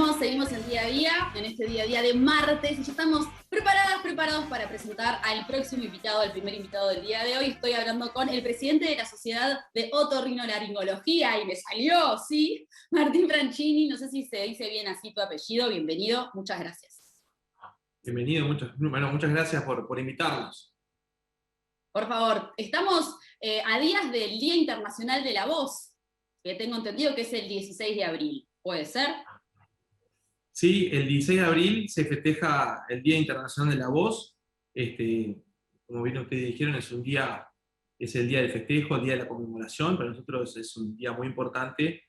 seguimos en día a día, en este día a día de martes, y ya estamos preparados para presentar al próximo invitado, al primer invitado del día de hoy. Estoy hablando con el presidente de la Sociedad de Otorrinolaringología, y me salió, sí, Martín Franchini. No sé si se dice bien así tu apellido. Bienvenido, muchas gracias. Bienvenido, muchas gracias por invitarnos. Por favor, estamos a días del Día Internacional de la Voz, que tengo entendido que es el 16 de abril. ¿Puede ser? Sí, el 16 de abril se festeja el Día Internacional de la Voz. Como bien ustedes dijeron, es el día del festejo, el día de la conmemoración. Para nosotros es un día muy importante,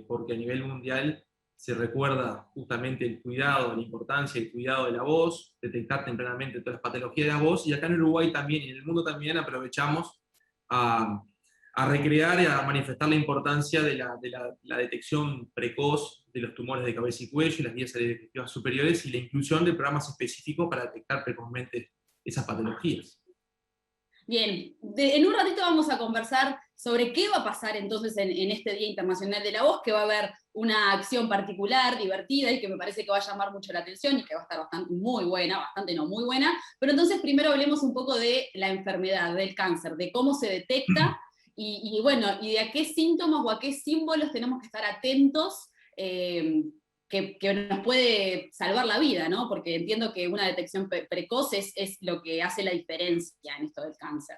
porque a nivel mundial se recuerda justamente el cuidado, la importancia del cuidado de la voz, detectar tempranamente todas las patologías de la voz, y acá en Uruguay también, y en el mundo también, aprovechamos a recrear y a manifestar la importancia de la detección precoz de los tumores de cabeza y cuello y las vías digestivas superiores, y la inclusión de programas específicos para detectar precozmente esas patologías. Bien, en un ratito vamos a conversar sobre qué va a pasar entonces en este Día Internacional de la Voz, que va a haber una acción particular, divertida, y que me parece que va a llamar mucho la atención y que va a estar muy buena, muy buena. Pero entonces primero hablemos un poco de la enfermedad, del cáncer, de cómo se detecta y de a qué síntomas o a qué símbolos tenemos que estar atentos, que nos puede salvar la vida, ¿no? Porque entiendo que una detección precoz es lo que hace la diferencia en esto del cáncer.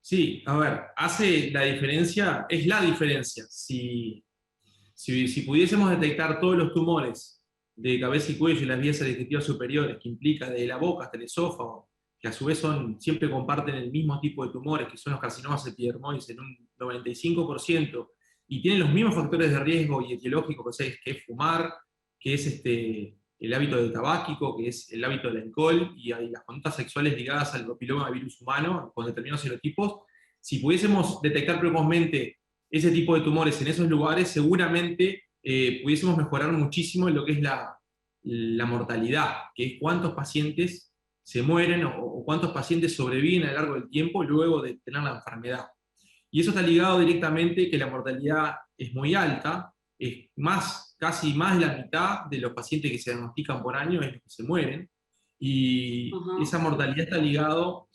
Sí, a ver, hace la diferencia, es la diferencia. Si pudiésemos detectar todos los tumores de cabeza y cuello y las vías digestivas superiores, que implica desde la boca hasta el esófago, que a su vez siempre comparten el mismo tipo de tumores, que son los carcinomas epidermoides en un 95%, y tienen los mismos factores de riesgo y etiológicos, que es fumar, que es el hábito del tabáquico, que es el hábito del alcohol, y las conductas sexuales ligadas al papiloma virus humano, con determinados serotipos. Si pudiésemos detectar precozmente ese tipo de tumores en esos lugares, seguramente pudiésemos mejorar muchísimo en lo que es la mortalidad, que es cuántos pacientes se mueren o cuántos pacientes sobreviven a lo largo del tiempo luego de tener la enfermedad. Y eso está ligado directamente que la mortalidad es muy alta, casi más de la mitad de los pacientes que se diagnostican por año es los que se mueren, y esa mortalidad está ligado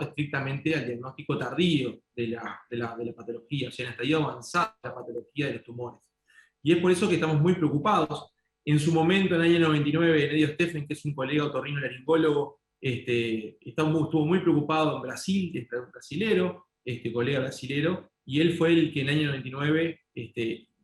estrictamente al diagnóstico tardío de la patología, o sea, en estadio avanzado de la patología de los tumores. Y es por eso que estamos muy preocupados. En su momento, en el año 99, Nedio Steffen, que es un colega otorrinolaringólogo, estuvo muy preocupado en Brasil, que es un brasilero, colega brasilero, y él fue el que en el año 99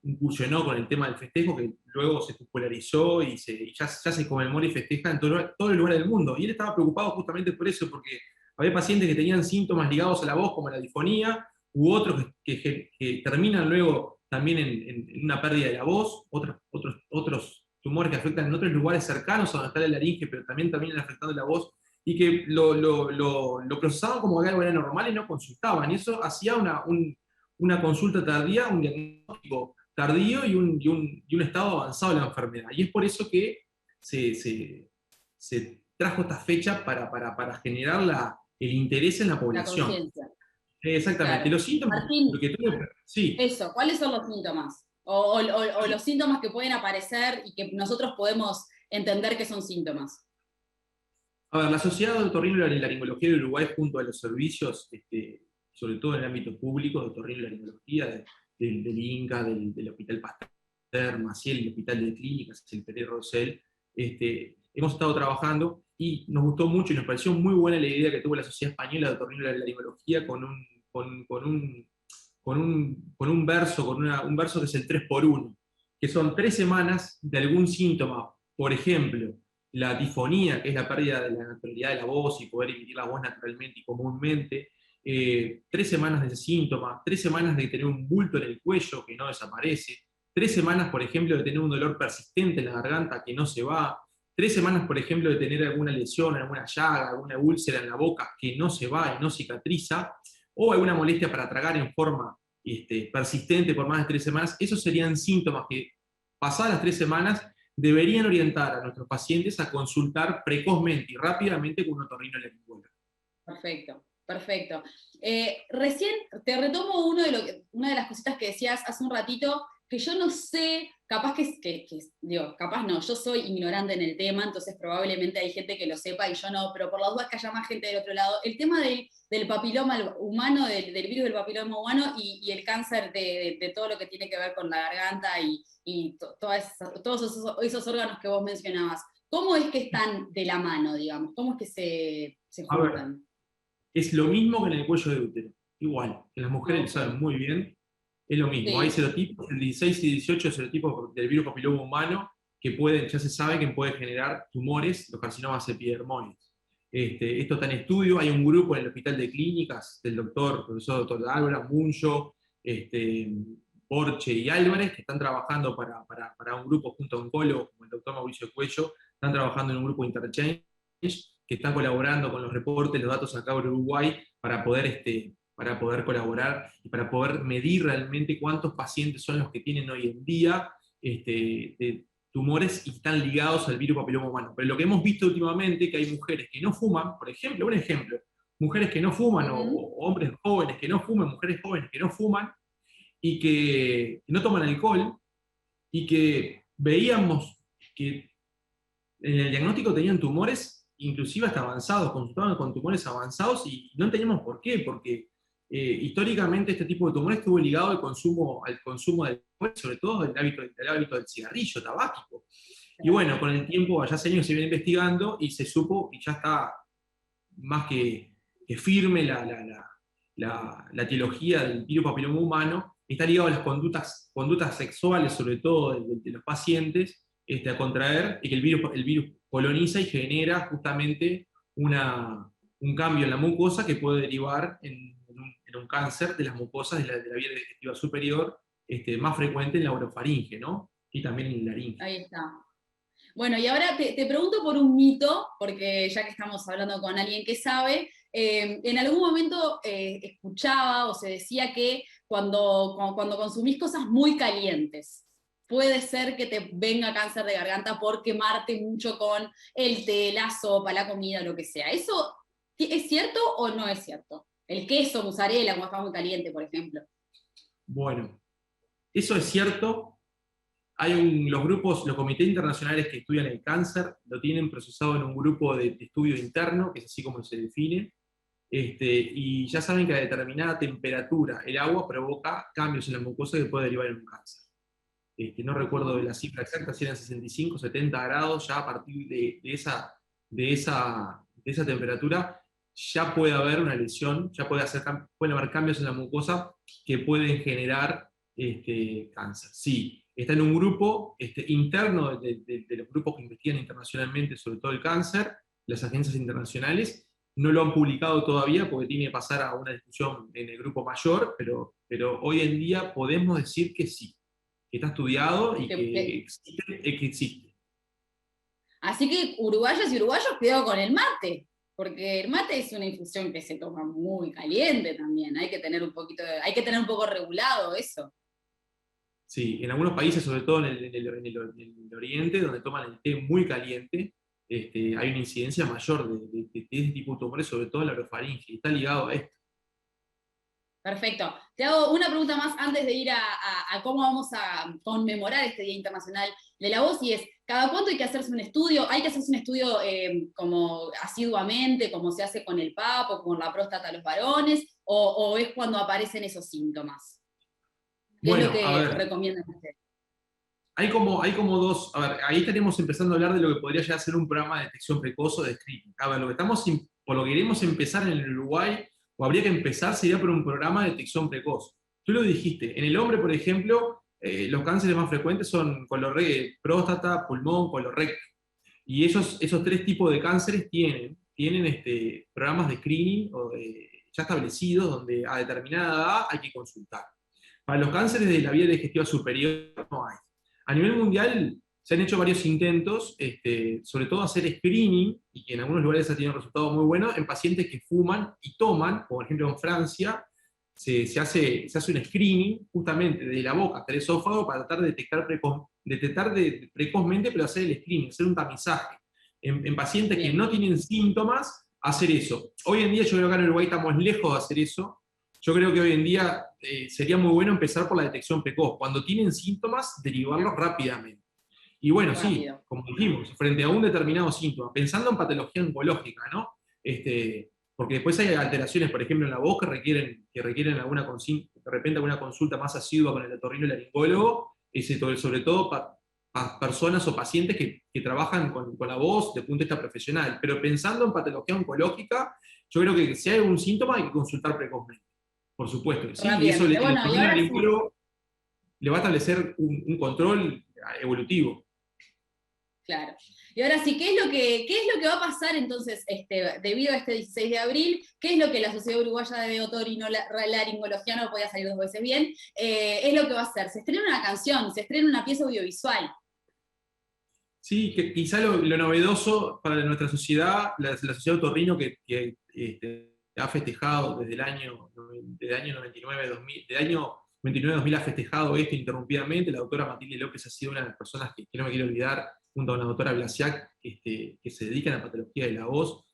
incursionó con el tema del festejo, que luego se popularizó y ya se conmemora y festeja en todo el lugar del mundo. Y él estaba preocupado justamente por eso, porque había pacientes que tenían síntomas ligados a la voz, como la difonía, u otros que terminan luego también en una pérdida de la voz, otros tumores que afectan en otros lugares cercanos a donde está la laringe, pero también terminan afectando la voz, y que lo procesaban como que algo era normal y no consultaban. Y eso hacía una consulta tardía, un diagnóstico tardío y un estado avanzado de la enfermedad. Y es por eso que se trajo esta fecha para generar el interés en la población. La conciencia. Exactamente. Claro. Y los síntomas, Martín, sí. eso, ¿cuáles son los síntomas? O los síntomas que pueden aparecer y que nosotros podemos entender que son síntomas. A ver, la Sociedad de Otorrinolaringología de Uruguay, junto a los servicios, sobre todo en el ámbito público de otorrinolaringología, del INCA, del Hospital Pasteur, Maciel, el Hospital de Clínicas, el Pérez Rosell, hemos estado trabajando y nos gustó mucho y nos pareció muy buena la idea que tuvo la Sociedad Española de Otorrinolaringología con un verso que es el 3x1, que son 3 semanas de algún síntoma. Por ejemplo, la difonía, que es la pérdida de la naturalidad de la voz y poder emitir la voz naturalmente y comúnmente, 3 semanas de ese síntoma, 3 semanas de tener un bulto en el cuello que no desaparece, 3 semanas, por ejemplo, de tener un dolor persistente en la garganta que no se va, 3 semanas, por ejemplo, de tener alguna lesión, alguna llaga, alguna úlcera en la boca que no se va y no cicatriza, o alguna molestia para tragar en forma persistente por más de 3 semanas. Esos serían síntomas que, pasadas las 3 semanas, deberían orientar a nuestros pacientes a consultar precozmente y rápidamente con un otorrinolaringólogo. Perfecto, perfecto. Recién te retomo una de las cositas que decías hace un ratito, que yo no sé, capaz digo, capaz no, yo soy ignorante en el tema, entonces probablemente hay gente que lo sepa y yo no, pero por las dudas que haya más gente del otro lado, el tema del papiloma humano, del virus del papiloma humano y el cáncer de todo lo que tiene que ver con la garganta y todos esos órganos que vos mencionabas, ¿cómo es que están de la mano, digamos? ¿Cómo es que se A ver, juntan? es lo mismo que en el cuello de útero, igual, en las mujeres lo Ok, saben muy bien, es lo mismo, hay sí. serotipos, el 16 y 18 serotipos del virus papiloma humano que pueden, ya se sabe que pueden generar tumores, los carcinomas epidermoides. Esto está en estudio, hay un grupo en el Hospital de Clínicas del profesor doctor Álvaro, Muncho, Porche y Álvarez, que están trabajando para un grupo junto a oncólogos como el doctor Mauricio Cuello, están trabajando en un grupo Interchange, que están colaborando con los reportes, los datos acá en Uruguay, para poder colaborar y para poder medir realmente cuántos pacientes son los que tienen hoy en día de tumores y están ligados al virus papiloma humano. Pero lo que hemos visto últimamente es que hay mujeres que no fuman, por ejemplo, un ejemplo, mujeres que no fuman Ujú. o hombres jóvenes que no fuman, mujeres jóvenes que no fuman y que no toman alcohol y que veíamos que en el diagnóstico tenían tumores, inclusive hasta avanzados, consultaban con tumores avanzados y no entendíamos por qué, porque históricamente este tipo de tumores estuvo ligado al consumo del alcohol, sobre todo del hábito del cigarrillo tabáquico. Y bueno, con el tiempo, ya hace años se viene investigando y se supo y ya está más que firme la etiología del virus papiloma humano, está ligado a las conductas sexuales, sobre todo de los pacientes, a contraer, y que el virus coloniza y genera justamente un cambio en la mucosa que puede derivar en un cáncer de las mucosas de la vía digestiva superior, más frecuente en la orofaringe, ¿no? Y también en la laringe. Ahí está. Bueno, y ahora te pregunto por un mito, porque ya que estamos hablando con alguien que sabe, en algún momento escuchaba o se decía que cuando consumís cosas muy calientes, puede ser que te venga cáncer de garganta por quemarte mucho con el té, la sopa, la comida, lo que sea. ¿Eso es cierto o no es cierto? El queso, mozzarella, cuando está muy caliente, por ejemplo. Bueno, eso es cierto. Los comités internacionales que estudian el cáncer lo tienen procesado en un grupo de estudio interno, que es así como se define, y ya saben que a determinada temperatura el agua provoca cambios en la mucosa que puede derivar en un cáncer. No recuerdo de Ajá. la cifra exacta, si eran 65, 70 grados, ya a partir de esa temperatura ya puede haber una lesión, pueden haber cambios en la mucosa que pueden generar cáncer. Sí, está en un grupo interno de los grupos que investigan internacionalmente sobre todo el cáncer, las agencias internacionales. No lo han publicado todavía porque tiene que pasar a una discusión en el grupo mayor, pero hoy en día podemos decir que sí, que está estudiado y que existe. Así que uruguayos y uruguayos, cuidado con el mate, porque el mate es una infusión que se toma muy caliente también, hay que tener hay que tener un poco regulado eso. Sí, en algunos países, sobre todo en el oriente, donde toman el té muy caliente, hay una incidencia mayor de este tipo de tumores, sobre todo en la orofaringe, y está ligado a esto. Perfecto. Te hago una pregunta más antes de ir a cómo vamos a conmemorar este Día Internacional de la Voz, y es, ¿cada cuánto hay que hacerse un estudio? ¿Hay que hacerse un estudio como asiduamente, como se hace con el PAP o con la próstata a los varones, o es cuando aparecen esos síntomas? ¿Qué es lo Bueno, a que ver, recomiendan hacer? hay como dos, a ver, ahí estaríamos empezando a hablar de lo que podría llegar a ser un programa de detección precoz o de screening. A ver, por lo que queremos empezar en el Uruguay, o habría que empezar, sería por un programa de detección precoz. Tú lo dijiste, en el hombre, por ejemplo, los cánceres más frecuentes son próstata, pulmón, colorecto. Y esos tres tipos de cánceres tienen programas de screening ya establecidos donde a determinada edad hay que consultar. Para los cánceres de la vía digestiva superior no hay. A nivel mundial se han hecho varios intentos, sobre todo hacer screening, y que en algunos lugares ha tenido resultados muy buenos, en pacientes que fuman y toman, por ejemplo en Francia, se hace un screening justamente de la boca hasta el esófago para tratar de detectar precozmente, pero hacer el screening, hacer un tamizaje. En pacientes que Bien. no tienen síntomas, hacer eso. Hoy en día yo creo que acá en Uruguay estamos lejos de hacer eso, yo creo que hoy en día sería muy bueno empezar por la detección precoz. Cuando tienen síntomas, derivarlos rápidamente. Y bueno, sí, Rápido. como dijimos, frente a un determinado síntoma, pensando en patología oncológica, ¿no? Porque después hay alteraciones, por ejemplo, en la voz que requieren de repente alguna consulta más asidua con el otorrinolaringólogo, sobre todo personas o pacientes que trabajan con la voz desde el punto de vista profesional. Pero pensando en patología oncológica, yo creo que si hay algún síntoma hay que consultar precozmente, por supuesto que sí, y eso Rápidamente. el Bueno, y ahora sí. otorrinolaringólogo le va a establecer un control evolutivo. Claro. Y ahora sí, ¿qué es lo que va a pasar entonces debido a este 16 de abril? ¿Qué es lo que la Sociedad Uruguaya de Otorrinolaringología, no podía salir dos veces bien, es lo que va a hacer? Se estrena una canción, se estrena una pieza audiovisual. Sí, que quizá lo novedoso para nuestra sociedad, la sociedad otorrino que ha festejado desde el año 99, 2000, del año 99-2000 ha festejado esto interrumpidamente. La doctora Matilde López ha sido una de las personas que no me quiero olvidar, junto a la doctora Blasiak, que se dedican a patología de la voz,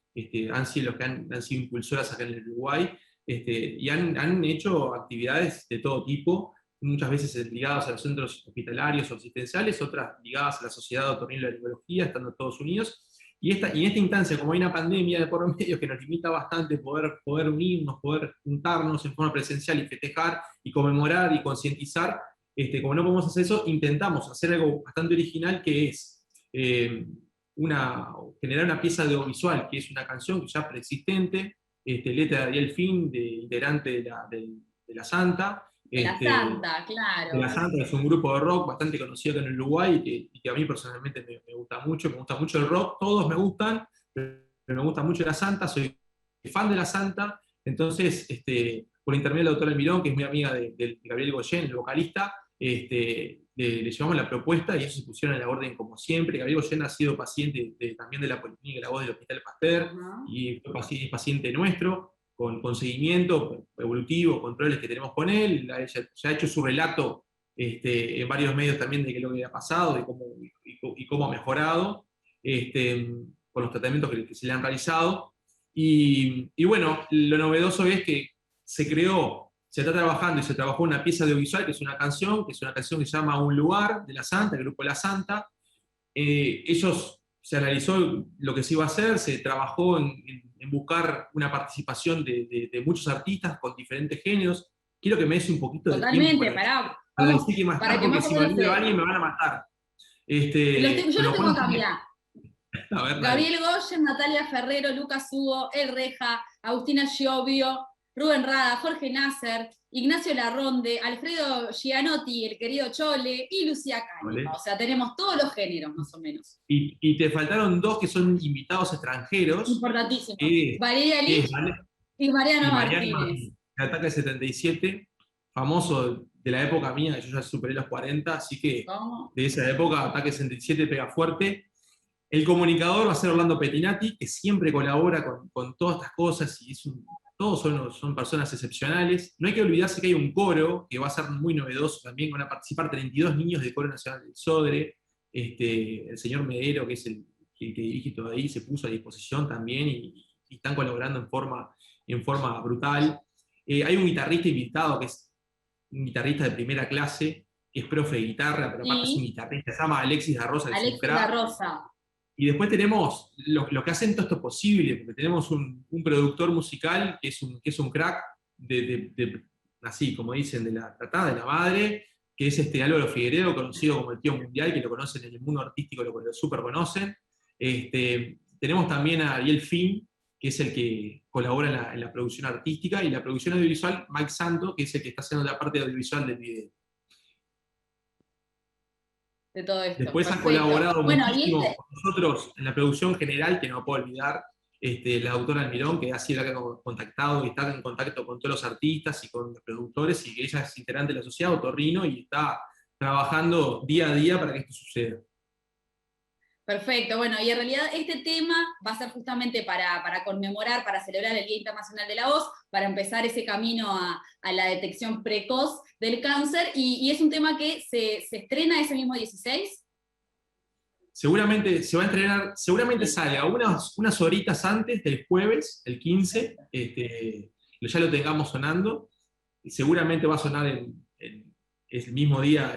han sido los que han sido impulsoras acá en el Uruguay, y han hecho actividades de todo tipo, muchas veces ligadas a los centros hospitalarios o asistenciales, otras ligadas a la Sociedad de Otorrinolaringología, estando en Estados Unidos. Y en esta instancia, como hay una pandemia de por medio que nos limita bastante poder unirnos, poder juntarnos en forma presencial y festejar y conmemorar y concientizar, como no podemos hacer eso, intentamos hacer algo bastante original, que es generar una pieza audiovisual, que es una canción que ya preexistente, letra de Ariel Fin, integrante de la Santa, De la Santa, de la claro. Santa, es un grupo de rock bastante conocido acá en el Uruguay y que a mí personalmente me gusta mucho el rock, todos me gustan, pero me gusta mucho la Santa, soy fan de la Santa, entonces, por intermedio de la doctora Almirón, que es muy amiga de Gabriel Goyen, el vocalista, le llevamos la propuesta y ellos se pusieron a la orden como siempre. Gabriel Goyen ha sido paciente también de la Policlínica La Voz del Hospital Pasteur, Ajá. y es paciente nuestro, con seguimiento evolutivo, controles que tenemos con él, ya ha hecho su relato en varios medios también de qué es lo que ha pasado y cómo ha mejorado con los tratamientos que se le han realizado. Y bueno, lo novedoso es que se está trabajando y se trabajó una pieza audiovisual, que es una canción que se llama Un Lugar, de La Santa, el grupo La Santa. Se analizó lo que se iba a hacer, se trabajó en buscar una participación de muchos artistas con diferentes géneros. Quiero que me des un poquito de tiempo Totalmente, para decir que más para está, que porque más o si me menos olvido a se. alguien me van a matar. Yo los Pero tengo bueno, acá, mirá. a ver, dale. Gabriel Goyen, Natalia Ferrero, Lucas Hugo, El Reja, Agustina Giovio, Rubén Rada, Jorge Nasser, Ignacio Larronde, Alfredo Gianotti, el querido Chole, y Lucía Califa. Vale. O sea, tenemos todos los géneros, más o menos. Y te faltaron dos que son invitados extranjeros, Importantísimos. que, Valeria que es Lich y Mariano y Mariano Martínez. Martín, de Ataque 77, famoso de la época mía, que yo ya superé los 40, así que ¿Cómo? de esa época Ataque 77 pega fuerte. El comunicador va a ser Orlando Pettinati, que siempre colabora con todas estas cosas y todos son personas excepcionales. No hay que olvidarse que hay un coro que va a ser muy novedoso también, van a participar 32 niños del Coro Nacional del Sodre. El señor Medero, que es el que dirige todo ahí, se puso a disposición también y están colaborando en forma brutal. Hay un guitarrista invitado que es un guitarrista de primera clase, que es profe de guitarra, pero aparte es un Y guitarrista, se llama Alexis da Rosa, que es un Alexis La crack. Rosa. Y después tenemos lo que hacen todo esto posible, porque tenemos un productor musical que es un crack, así como dicen, de la tratada de la madre, que es Álvaro Figueredo, conocido como el tío mundial, que lo conocen en el mundo artístico, lo super conocen. Tenemos también a Ariel Fin, que es el que colabora en la producción artística, y la producción audiovisual, Mike Santo, que es el que está haciendo la parte audiovisual del video. De todo esto. Después han Perfecto. colaborado Bueno, muchísimo con nosotros en la producción general, que no puedo olvidar, la doctora Almirón, que ha sido la que ha contactado y está en contacto con todos los artistas y con los productores, y que ella es integrante de la sociedad Otorrino y está trabajando día a día para que esto suceda. Perfecto, bueno, y en realidad este tema va a ser justamente para conmemorar, para celebrar el Día Internacional de la Voz, para empezar ese camino a la detección precoz del cáncer, y es un tema que se estrena ese mismo 16. Seguramente se va a entrenar, seguramente salga unas horitas antes del jueves, el 15, ya lo tengamos sonando. seguramente va a sonar el mismo día,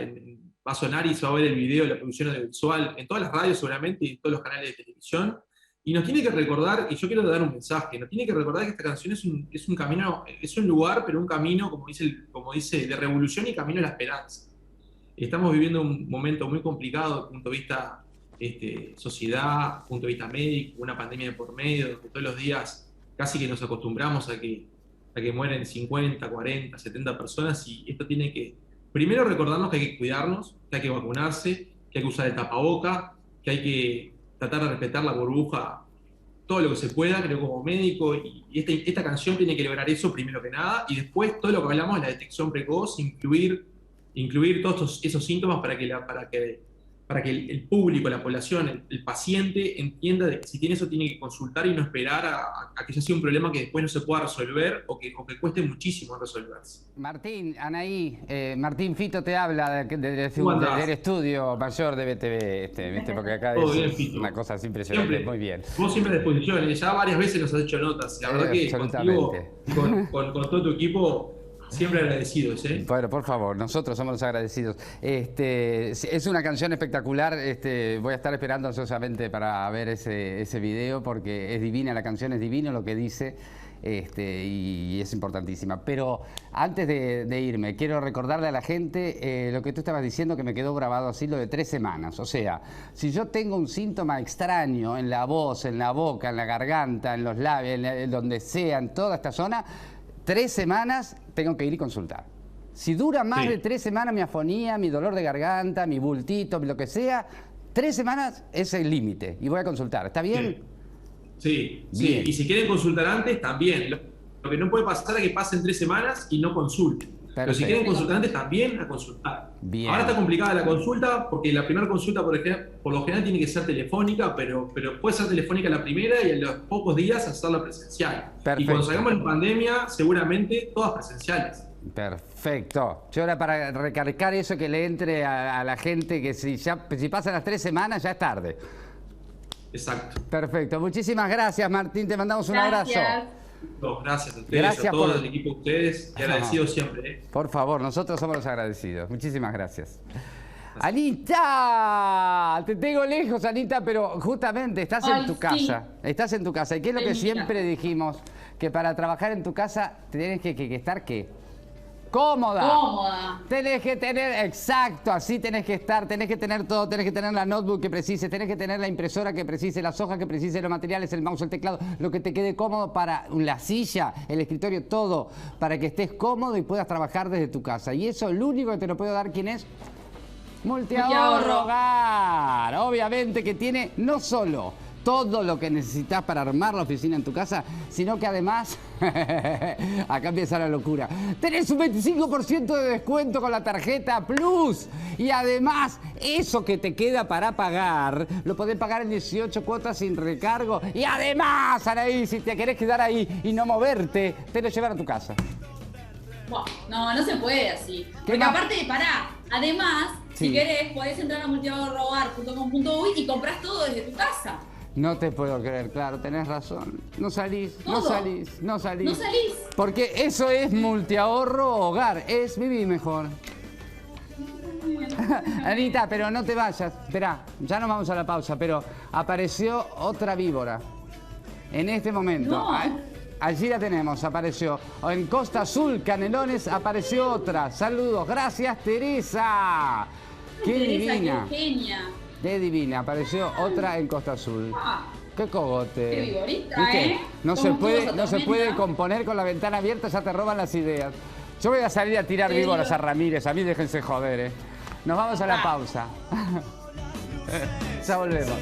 va a sonar y se va a ver el video, la producción audiovisual, en todas las radios seguramente y en todos los canales de televisión. Y nos tiene que recordar, y yo quiero dar un mensaje, nos tiene que recordar que esta canción es un camino, es un lugar, pero un camino, como dice, de revolución y camino a la esperanza. Estamos viviendo un momento muy complicado desde el punto de vista sociedad, punto de vista médico, una pandemia de por medio, donde todos los días casi que nos acostumbramos a que mueren 50, 40, 70 personas, y esto tiene que, primero, recordarnos que hay que cuidarnos, que hay que vacunarse, que hay que usar el tapaboca, que hay que tratar de respetar la burbuja todo lo que se pueda, creo, como médico, y esta canción tiene que lograr eso primero que nada, y después todo lo que hablamos de la detección precoz, incluir todos esos síntomas para que el público, la población, el paciente entienda de que si tiene eso tiene que consultar y no esperar a que ya sea un problema que después no se pueda resolver o que cueste muchísimo resolverse. Martín, Anaí, Martín Fito te habla del estudio mayor de BTV, porque acá todo es bien, una cosa así impresionante, siempre, muy bien. Vos siempre a disposición, ya varias veces nos has hecho notas, la verdad que contigo, con todo tu equipo, siempre agradecidos, ¿eh? Bueno, por favor, nosotros somos los agradecidos. Es una canción espectacular, voy a estar esperando ansiosamente para ver ese video porque es divina, la canción es divina lo que dice, y es importantísima. Pero antes de irme, quiero recordarle a la gente lo que tú estabas diciendo, que me quedó grabado así, lo de 3 semanas. O sea, si yo tengo un síntoma extraño en la voz, en la boca, en la garganta, en los labios, en donde sea, en toda esta zona, 3 semanas tengo que ir y consultar. Si dura más de 3 semanas mi afonía, mi dolor de garganta, mi bultito, lo que sea, 3 semanas es el límite y voy a consultar. ¿Está bien? Sí. Y si quieren consultar antes, también. Lo que no puede pasar es que pasen 3 semanas y no consulten. Perfecto. Pero si quieren consultar antes, también a consultar. Bien. Ahora está complicada la consulta porque la primera consulta por lo general tiene que ser telefónica, pero puede ser telefónica la primera y en los pocos días hacerla presencial. Perfecto. Y cuando salgamos en pandemia, seguramente todas presenciales. Perfecto. Yo ahora para recalcar eso, que le entre a la gente que si pasan las 3 semanas ya es tarde. Exacto. Perfecto. Muchísimas gracias, Martín. Te mandamos un abrazo. No, gracias a ustedes, a todo el equipo de ustedes, y agradecidos siempre. Por favor, nosotros somos los agradecidos. Muchísimas gracias. Anita, te tengo lejos, Anita, pero justamente estás en tu casa. Estás en tu casa. ¿Y qué es lo que siempre dijimos? Que para trabajar en tu casa tenés que estar, ¿qué? Cómoda. Tenés que tener, exacto, así tenés que estar, tenés que tener todo, tenés que tener la notebook que precises, tenés que tener la impresora que precise, las hojas que precise, los materiales, el mouse, el teclado, lo que te quede cómodo para la silla, el escritorio, todo, para que estés cómodo y puedas trabajar desde tu casa. Y eso, lo único que te lo puedo dar, ¿quién es? Multiahorro Hogar. Obviamente que tiene no solo todo lo que necesitas para armar la oficina en tu casa, sino que además, acá empieza la locura, tenés un 25% de descuento con la tarjeta Plus. Y además, eso que te queda para pagar, lo podés pagar en 18 cuotas sin recargo. Y además, Anaí, si te querés quedar ahí y no moverte, te lo llevan a tu casa. No se puede así. Porque aparte, además, si querés, podés entrar a multiahorrohogar.com.uy y comprás todo desde tu casa. No te puedo creer, claro, tenés razón. No salís. Porque eso es Multiahorro Hogar, es vivir mejor. Anita, pero no te vayas. Esperá, ya nos vamos a la pausa, pero apareció otra víbora. En este momento. No. Allí la tenemos, apareció. En Costa Azul, Canelones, apareció otra. Saludos, gracias Teresa. ¡Qué divina! ¡Qué genia! ¡Qué divina! Apareció otra en Costa Azul. ¡Qué cogote! ¡Qué vigorita, No se puede componer con la ventana abierta, ya te roban las ideas. Yo voy a salir a tirar víboras a Ramírez, a mí déjense joder, Nos vamos a la pausa. Ya volvemos.